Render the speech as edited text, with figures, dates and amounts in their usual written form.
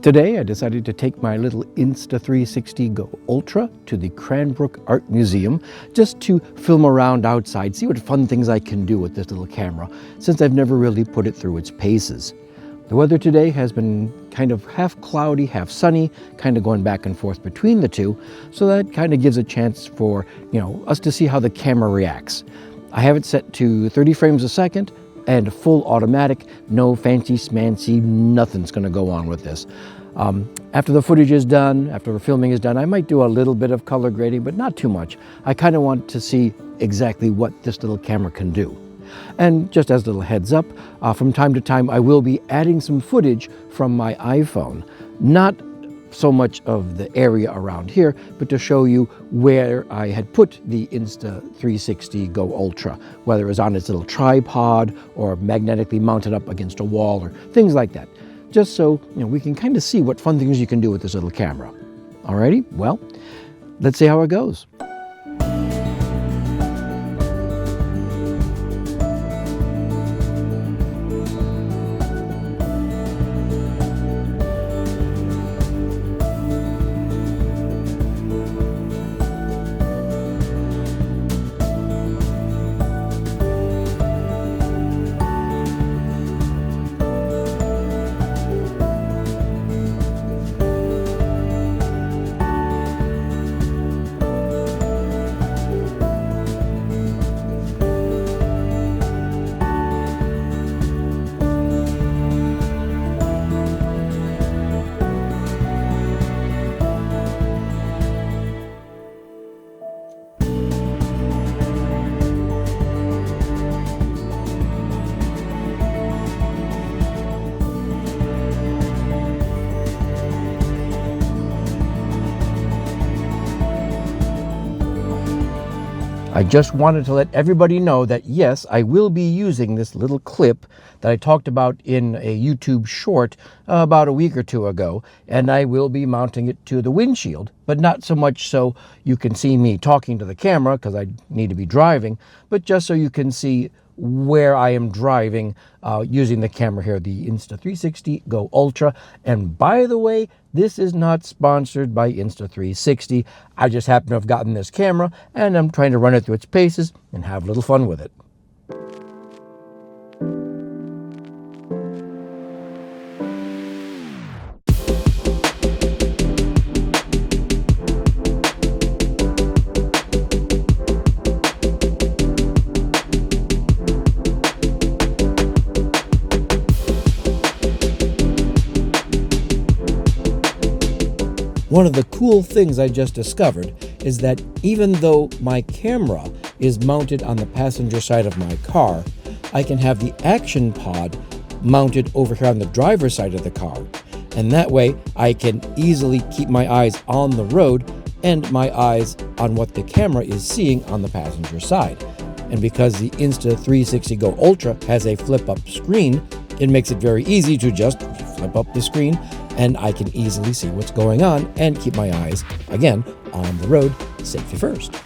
Today I decided to take my little Insta360 GO Ultra to the Cranbrook Art Museum just to film around outside, see what fun things I can do with this little camera, since I've never really put it through its paces. The weather today has been kind of half cloudy, half sunny, kind of going back and forth between the two, so that kind of gives a chance for, us to see how the camera reacts. I have it set to 30 frames a second and full automatic, no fancy smancy, nothing's going to go on with this. After the footage is done, after the filming is done, I might do a little bit of color grading, but not too much. I kind of want to see exactly what this little camera can do. And just as a little heads up, from time to time I will be adding some footage from my iPhone. Not so much of the area around here, but to show you where I had put the Insta360 GO Ultra, whether it was on its little tripod or magnetically mounted up against a wall or things like that. Just so we can kind of see what fun things you can do with this little camera. Alrighty, well, let's see how it goes. I just wanted to let everybody know that yes, I will be using this little clip that I talked about in a YouTube short about a week or two ago, and I will be mounting it to the windshield, but not so much so you can see me talking to the camera because I need to be driving, but just so you can see where I am driving using the camera here, the Insta360 GO Ultra. And by the way, this is not sponsored by Insta360. I just happen to have gotten this camera and I'm trying to run it through its paces and have a little fun with it. One of the cool things I just discovered is that even though my camera is mounted on the passenger side of my car, I can have the action pod mounted over here on the driver's side of the car. And that way I can easily keep my eyes on the road and my eyes on what the camera is seeing on the passenger side. And because the Insta360 GO Ultra has a flip-up screen, it makes it very easy to just flip up the screen and I can easily see what's going on and keep my eyes, again, on the road, safety first.